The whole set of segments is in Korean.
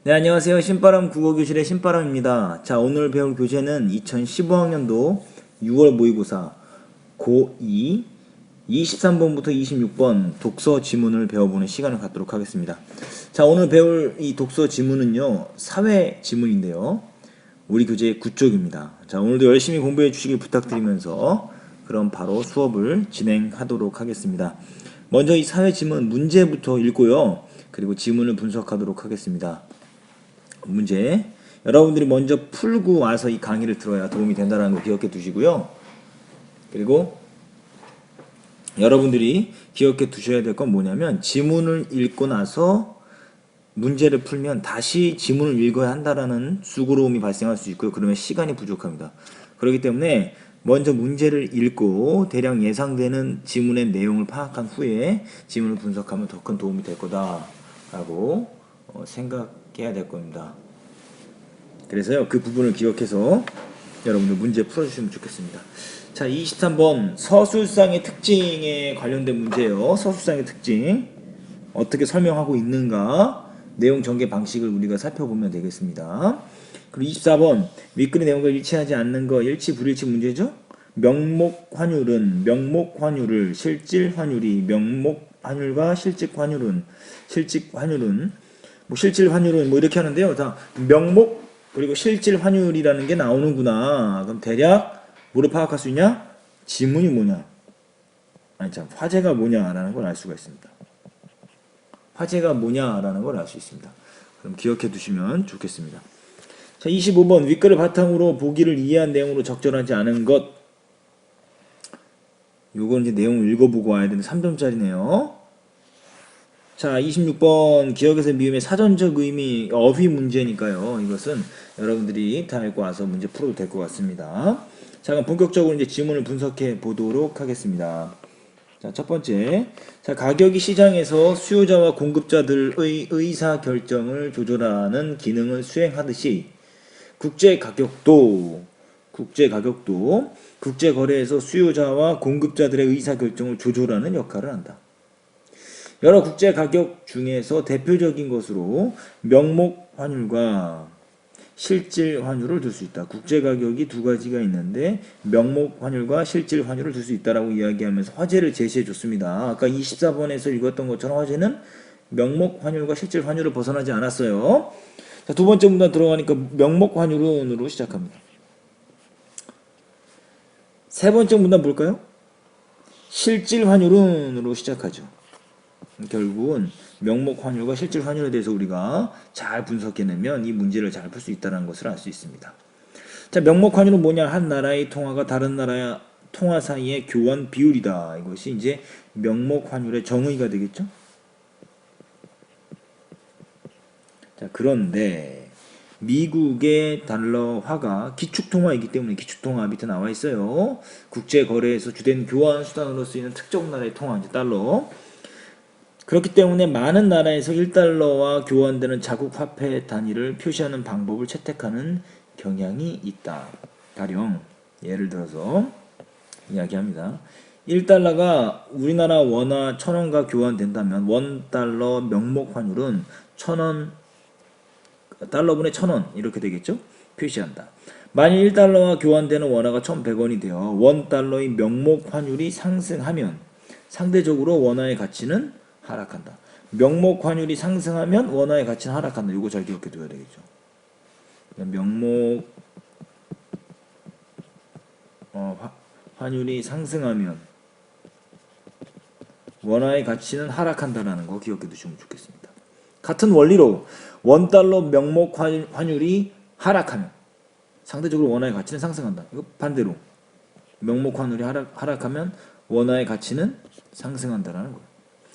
네, 안녕하세요. 신바람 국어교실의 신바람입니다. 자, 오늘 배울 교재는 2015학년도 6월 모의고사 고2 23번부터 26번 독서 지문을 배워보는 시간을 갖도록 하겠습니다. 자, 오늘 배울 이 독서 지문은요, 사회 지문인데요. 우리 교재의 9쪽입니다. 자, 오늘도 열심히 공부해 주시길 부탁드리면서 그럼 바로 수업을 진행하도록 하겠습니다. 먼저 이 사회 지문 문제부터 읽고요. 그리고 지문을 분석하도록 하겠습니다. 문제, 여러분들이 먼저 풀고 와서 이 강의를 들어야 도움이 된다는 거 기억해 두시고요. 그리고 여러분들이 기억해 두셔야 될 건 뭐냐면, 지문을 읽고 나서 문제를 풀면 다시 지문을 읽어야 한다라는 수고로움이 발생할 수 있고요. 그러면 시간이 부족합니다. 그렇기 때문에 먼저 문제를 읽고 대략 예상되는 지문의 내용을 파악한 후에 지문을 분석하면 더 큰 도움이 될 거다라고 생각해야 될 겁니다. 그래서요, 그 부분을 기억해서 여러분들 문제 풀어주시면 좋겠습니다. 자, 23번 서술상의 특징에 관련된 문제예요. 서술상의 특징 어떻게 설명하고 있는가, 내용 전개 방식을 우리가 살펴보면 되겠습니다. 그리고 24번 윗글의 내용과 일치하지 않는 거 일치 불일치 문제죠. 명목환율은 명목환율을 실질환율이 명목환율과 실직환율은 실질환율은 뭐 이렇게 하는데요. 다 명목 그리고 실질환율이라는 게 나오는구나. 그럼 대략 뭐를 파악할 수 있냐? 지문이 뭐냐? 아니 참, 화제가 뭐냐라는 걸 알 수가 있습니다. 화제가 뭐냐라는 걸 알 수 있습니다. 그럼 기억해 두시면 좋겠습니다. 자, 25번 윗글을 바탕으로 보기를 이해한 내용으로 적절하지 않은 것. 요건 이제 내용을 읽어보고 와야 되는 3점짜리네요. 자, 26번 기억에서 미음의 사전적 의미 어휘 문제니까요. 이것은 여러분들이 다 읽고 와서 문제 풀어도 될 것 같습니다. 자, 그럼 본격적으로 이제 지문을 분석해 보도록 하겠습니다. 자, 첫 번째. 자, 가격이 시장에서 수요자와 공급자들의 의사 결정을 조절하는 기능을 수행하듯이 국제가격도 국제거래에서 수요자와 공급자들의 의사 결정을 조절하는 역할을 한다. 여러 국제가격 중에서 대표적인 것으로 명목환율과 실질환율을 들 수 있다. 국제가격이 두 가지가 있는데 명목환율과 실질환율을 들 수 있다라고 이야기하면서 화제를 제시해 줬습니다. 아까 24번에서 읽었던 것처럼 화제는 명목환율과 실질환율을 벗어나지 않았어요. 자, 두 번째 문단 들어가니까 명목환율은으로 시작합니다. 세 번째 문단 볼까요? 실질환율은으로 시작하죠. 결국은 명목환율과 실질환율에 대해서 우리가 잘 분석해내면 이 문제를 잘 풀 수 있다는 것을 알 수 있습니다. 자, 명목환율은 뭐냐? 한 나라의 통화가 다른 나라의 통화 사이의 교환 비율이다. 이것이 이제 명목환율의 정의가 되겠죠? 자, 그런데 미국의 달러화가 기축통화이기 때문에 기축통화 밑에 나와 있어요. 국제거래에서 주된 교환 수단으로 쓰이는 특정 나라의 통화, 이제 달러. 그렇기 때문에 많은 나라에서 1달러와 교환되는 자국 화폐 단위를 표시하는 방법을 채택하는 경향이 있다. 가령 예를 들어서 이야기합니다. 1달러가 우리나라 원화 1000원과 교환된다면 1달러 명목 환율은 1000원, 달러분의 1000원 이렇게 되겠죠? 표시한다. 만일 1달러와 교환되는 원화가 1100원이 되어 1달러의 명목 환율이 상승하면 상대적으로 원화의 가치는 하락한다. 명목 환율이 상승하면 원화의 가치는 하락한다. 이거 잘 기억해 둬야 되겠죠. 명목 환율이 상승하면 원화의 가치는 하락한다라는 거 기억해 두시면 좋겠습니다. 같은 원리로 원달러 명목 환율이 하락하면 상대적으로 원화의 가치는 상승한다. 이거 반대로 명목 환율이 하락하면 원화의 가치는 상승한다라는 거예요.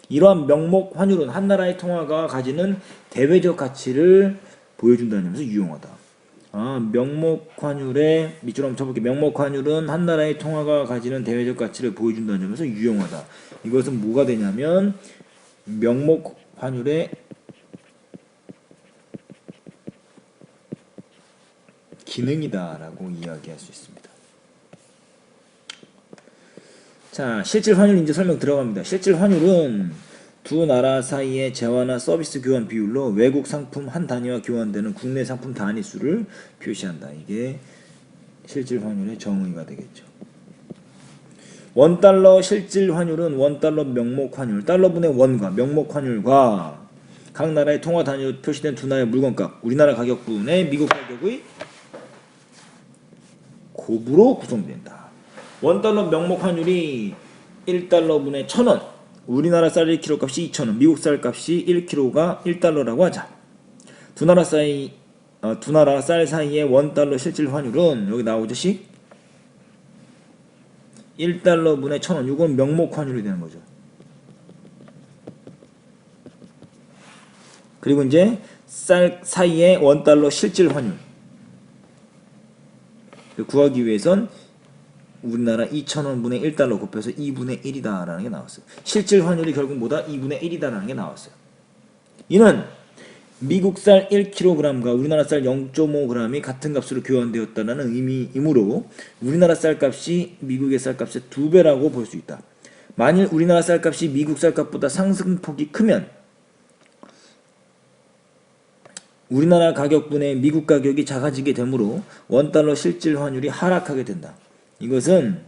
이러한 명목 환율은 한 나라의 통화가 가지는 대외적 가치를 보여준다는 점에서 유용하다. 명목 환율의 밑줄 한번 쳐볼게요. 명목 환율은 한 나라의 통화가 가지는 대외적 가치를 보여준다는 점에서 유용하다. 이것은 뭐가 되냐면 명목 환율의 기능이다라고 이야기할 수 있습니다. 자, 실질 환율 이제 설명 들어갑니다. 실질 환율은 두 나라 사이의 재화나 서비스 교환 비율로 외국 상품 한 단위와 교환되는 국내 상품 단위 수를 표시한다. 이게 실질 환율의 정의가 되겠죠. 원달러 실질 환율은 원달러 명목 환율, 달러분의 원과 명목 환율과 각 나라의 통화 단위로 표시된 두 나라의 물건값, 우리나라 가격분의 미국 가격의 곱으로 구성된다. 원달러 명목 환율이 1달러분의 1,000원, 우리나라 쌀 1kg 값이 2,000원, 미국 쌀 값이 1kg가 1달러라고 하자. 두 나라 쌀 사이의 원달러 실질 환율은 여기 나오죠, 식? 1달러분의 1,000원. 이건 명목 환율이 되는 거죠. 그리고 이제 쌀 사이의 원달러 실질 환율 구하기 위해선 우리나라 2,000원분의 1달러 곱해서 2분의 1이다 라는 게 나왔어요. 실질 환율이 결국 뭐다? 2분의 1이다 라는 게 나왔어요. 이는 미국 쌀 1kg과 우리나라 쌀 0.5g이 같은 값으로 교환되었다는 의미이므로 우리나라 쌀값이 미국의 쌀값의 2배라고 볼 수 있다. 만일 우리나라 쌀값이 미국 쌀값보다 상승폭이 크면 우리나라 가격분의 미국 가격이 작아지게 되므로 원달러 실질 환율이 하락하게 된다. 이것은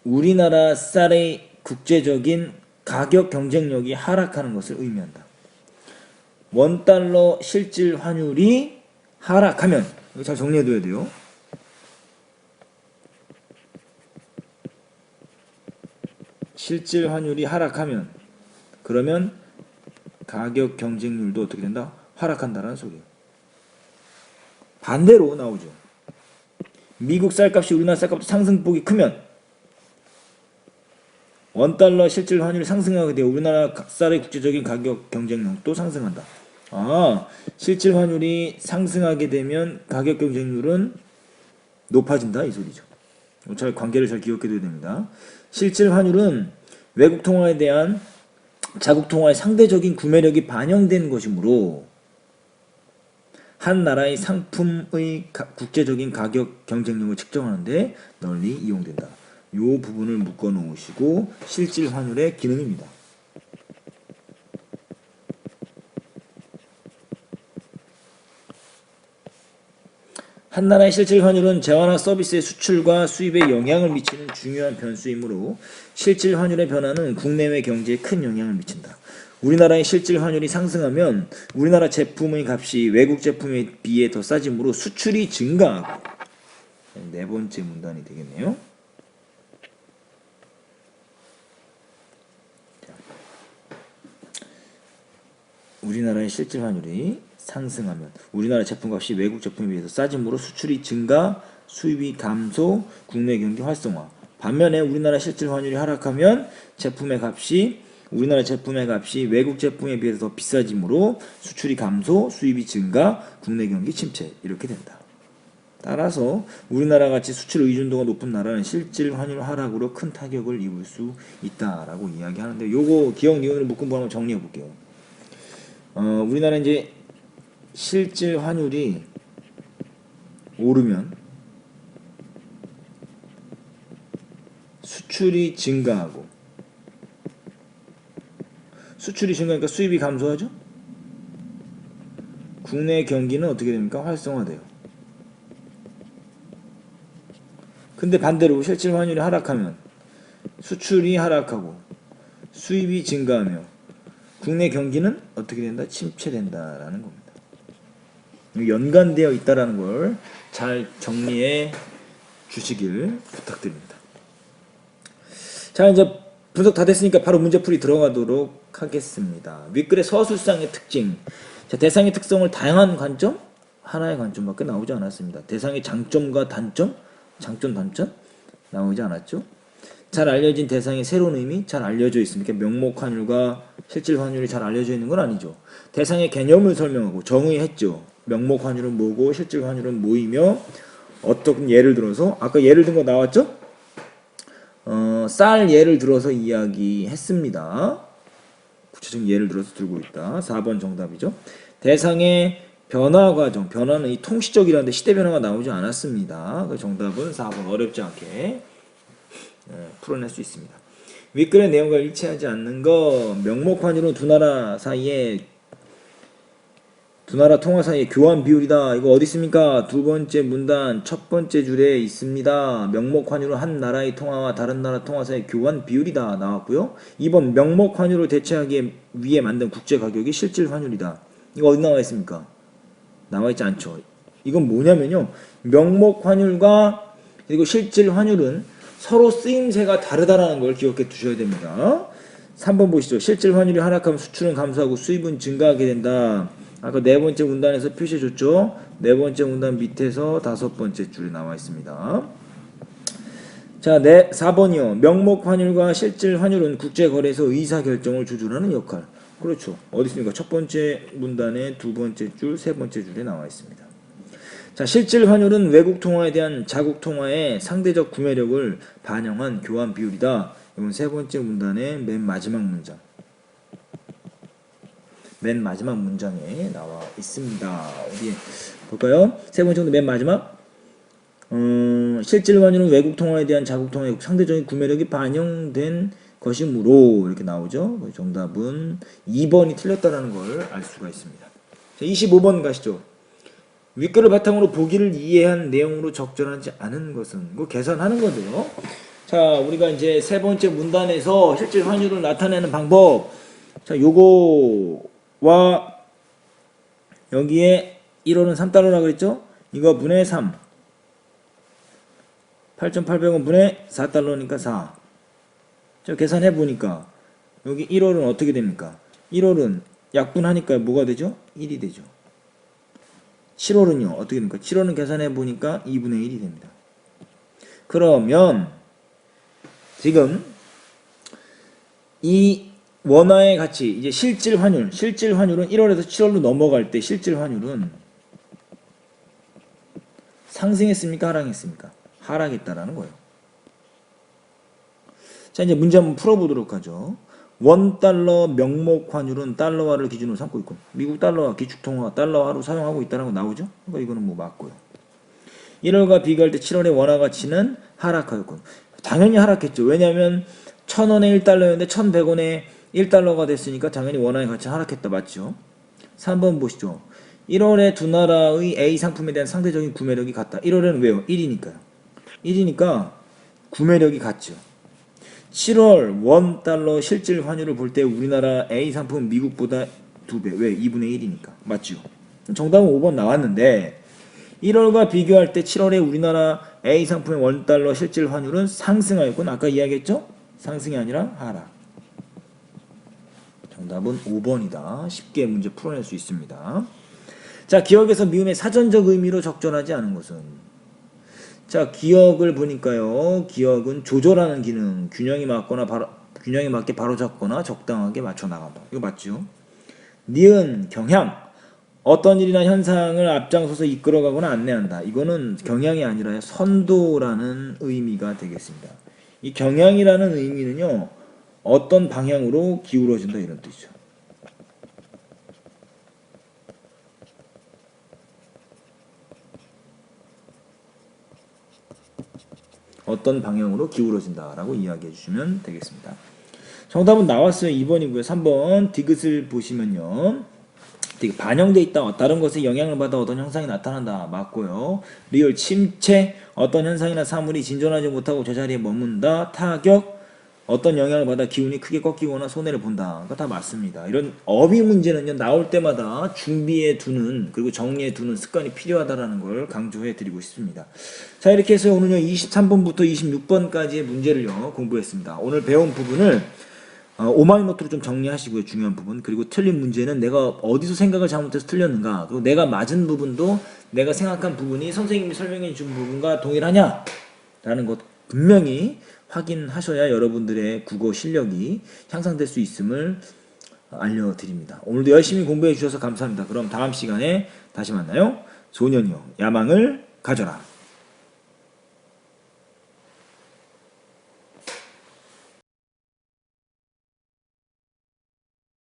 우리나라 쌀의 국제적인 가격 경쟁력이 하락하는 것을 의미한다. 원달러 실질 환율이 하락하면, 이거 잘 정리해둬야 돼요. 실질 환율이 하락하면, 그러면 가격 경쟁률도 어떻게 된다? 하락한다라는 소리예요. 반대로 나오죠. 미국 쌀값이 우리나라 쌀값보다 상승폭이 크면 원달러 실질 환율이 상승하게 되어 우리나라 쌀의 국제적인 가격 경쟁력도 상승한다. 실질 환율이 상승하게 되면 가격 경쟁률은 높아진다 이 소리죠. 잘 관계를 잘 기억해둬야 됩니다. 실질 환율은 외국 통화에 대한 자국 통화의 상대적인 구매력이 반영된 것이므로 한 나라의 상품의 국제적인 가격 경쟁력을 측정하는데 널리 이용된다. 이 부분을 묶어 놓으시고 실질 환율의 기능입니다. 한 나라의 실질 환율은 재화나 서비스의 수출과 수입에 영향을 미치는 중요한 변수이므로 실질 환율의 변화는 국내외 경제에 큰 영향을 미친다. 우리나라의 실질 환율이 상승하면 우리나라 제품의 값이 외국 제품에 비해 더 싸지므로 수출이 증가하고, 네 번째 문단이 되겠네요. 우리나라의 실질 환율이 상승하면 우리나라 제품값이 외국 제품에 비해서 싸지므로 수출이 증가, 수입이 감소, 국내 경기 활성화. 반면에 우리나라 실질 환율이 하락하면 우리나라 제품의 값이 외국 제품에 비해서 더 비싸지므로 수출이 감소, 수입이 증가, 국내 경기 침체. 이렇게 된다. 따라서 우리나라 같이 수출 의존도가 높은 나라는 실질 환율 하락으로 큰 타격을 입을 수 있다라고 이야기하는데, 요거 기억 니은으로 묶은 거 한번 정리해 볼게요. 우리나라 이제 실질 환율이 오르면 수출이 증가하고, 수출이 증가하니까 수입이 감소하죠? 국내 경기는 어떻게 됩니까? 활성화돼요. 근데 반대로 실질 환율이 하락하면 수출이 하락하고 수입이 증가하며 국내 경기는 어떻게 된다? 침체된다라는 겁니다. 연관되어 있다라는 걸 잘 정리해 주시길 부탁드립니다. 자, 이제 분석 다 됐으니까 바로 문제풀이 들어가도록 하겠습니다. 윗글의 서술상의 특징. 자, 대상의 특성을 다양한 관점, 하나의 관점밖에 나오지 않았습니다. 대상의 장점과 단점, 장점, 단점 나오지 않았죠. 잘 알려진 대상의 새로운 의미 잘 알려져 있습니까? 명목 환율과 실질 환율이 잘 알려져 있는 건 아니죠. 대상의 개념을 설명하고 정의했죠. 명목 환율은 뭐고 실질 환율은 뭐이며, 어떤 예를 들어서 아까 예를 든 거 나왔죠? 쌀 예를 들어서 이야기했습니다. 구체적인 예를 들어서 들고 있다. 4번 정답이죠. 대상의 변화 과정, 변화는 이 통시적이라는데 시대 변화가 나오지 않았습니다. 그 정답은 4번 어렵지 않게 풀어낼 수 있습니다. 윗글의 내용과 일치하지 않는 거. 명목환율은 두 나라 통화 사이의 교환 비율이다. 이거 어디 있습니까? 두 번째 문단 첫 번째 줄에 있습니다. 명목환율은 한 나라의 통화와 다른 나라 통화 사이의 교환 비율이다. 나왔고요. 2번 명목환율을 대체하기 위해 만든 국제가격이 실질환율이다. 이거 어디 나와 있습니까? 나와 있지 않죠. 이건 뭐냐면요. 명목환율과 그리고 실질환율은 서로 쓰임새가 다르다라는 걸 기억해 두셔야 됩니다. 3번 보시죠. 실질환율이 하락하면 수출은 감소하고 수입은 증가하게 된다. 아까 네 번째 문단에서 표시해 줬죠. 네 번째 문단 밑에서 다섯 번째 줄에 나와 있습니다. 자, 4번이요. 명목환율과 실질환율은 국제거래에서 의사결정을 조절하는 역할. 그렇죠. 어디 있습니까? 첫 번째 문단의 두 번째 줄, 세 번째 줄에 나와 있습니다. 자, 실질환율은 외국 통화에 대한 자국 통화의 상대적 구매력을 반영한 교환 비율이다. 이건 세 번째 문단의 맨 마지막 문장. 맨 마지막 문장에 나와 있습니다. 어디에 볼까요? 세 번째 문단 맨 마지막. 실질환율은 외국 통화에 대한 자국 통화의 상대적인 구매력이 반영된 것이므로 이렇게 나오죠. 정답은 2번이 틀렸다라는 걸 알 수가 있습니다. 자, 25번 가시죠. 윗글을 바탕으로 보기를 이해한 내용으로 적절하지 않은 것은 그 계산하는 거죠. 자, 우리가 이제 세 번째 문단에서 실질 환율을 나타내는 방법. 자, 요거와 여기에 1원은 3달러라고 그랬죠? 이거 분의 3. 8,800원 분의 4달러니까 4. 자, 계산해 보니까 여기 1월은 어떻게 됩니까? 1월은 약분하니까 뭐가 되죠? 1이 되죠. 7월은요 어떻게 됩니까? 7월은 계산해 보니까 2분의 1이 됩니다. 그러면 지금 이 원화의 가치, 이제 실질환율은 1월에서 7월로 넘어갈 때 실질환율은 상승했습니까? 하락했습니까? 하락했다라는 거예요. 자, 이제 문제 한번 풀어보도록 하죠. 원달러 명목환율은 달러화를 기준으로 삼고 있고 미국 달러와 기축통화 달러화로 사용하고 있다는 거 나오죠? 그러니까 이거는 뭐 맞고요. 1월과 비교할 때 7월의 원화 가치는 하락하였고 당연히 하락했죠. 왜냐하면 1000원에 1달러였는데 1100원에 1달러가 됐으니까 당연히 원화의 가치는 하락했다. 맞죠? 3번 보시죠. 1월에 두 나라의 A 상품에 대한 상대적인 구매력이 같다. 1월에는 왜요? 1이니까요. 1이니까 구매력이 같죠. 7월 원달러 실질 환율을 볼 때 우리나라 A 상품은 미국보다 2배. 왜? 2분의 1이니까. 맞죠? 정답은 5번 나왔는데 1월과 비교할 때 7월에 우리나라 A 상품의 원달러 실질 환율은 상승하였군. 아까 이야기했죠? 상승이 아니라 하락. 정답은 5번이다. 쉽게 문제 풀어낼 수 있습니다. 자, 기억에서 미음의 사전적 의미로 적절하지 않은 것은 자, 기억을 보니까요. 기억은 조절하는 기능, 균형이 맞게 바로 잡거나 적당하게 맞춰 나간다. 이거 맞죠? 니은 경향, 어떤 일이나 현상을 앞장서서 이끌어가거나 안내한다. 이거는 경향이 아니라 선도라는 의미가 되겠습니다. 이 경향이라는 의미는요. 어떤 방향으로 기울어진다 이런 뜻이죠. 어떤 방향으로 기울어진다라고 이야기해 주시면 되겠습니다. 정답은 나왔어요. 2번이고요. 3번 디귿을 보시면요. 반영돼 있다. 다른 것에 영향을 받아 어떤 현상이 나타난다. 맞고요. 리얼 침체, 어떤 현상이나 사물이 진전하지 못하고 제자리에 머문다. 타격, 어떤 영향을 받아 기운이 크게 꺾이거나 손해를 본다. 그거 다 맞습니다. 이런 어휘 문제는요. 나올 때마다 준비해 두는 그리고 정리해 두는 습관이 필요하다는 걸 강조해 드리고 싶습니다. 자, 이렇게 해서 오늘요 23번부터 26번까지의 문제를요 공부했습니다. 오늘 배운 부분을 오마이노트로 좀 정리하시고요. 중요한 부분. 그리고 틀린 문제는 내가 어디서 생각을 잘못해서 틀렸는가. 그리고 내가 맞은 부분도 내가 생각한 부분이 선생님이 설명해 준 부분과 동일하냐 라는 것 분명히 확인하셔야 여러분들의 국어 실력이 향상될 수 있음을 알려드립니다. 오늘도 열심히 공부해 주셔서 감사합니다. 그럼 다음 시간에 다시 만나요. 소년이요 야망을 가져라.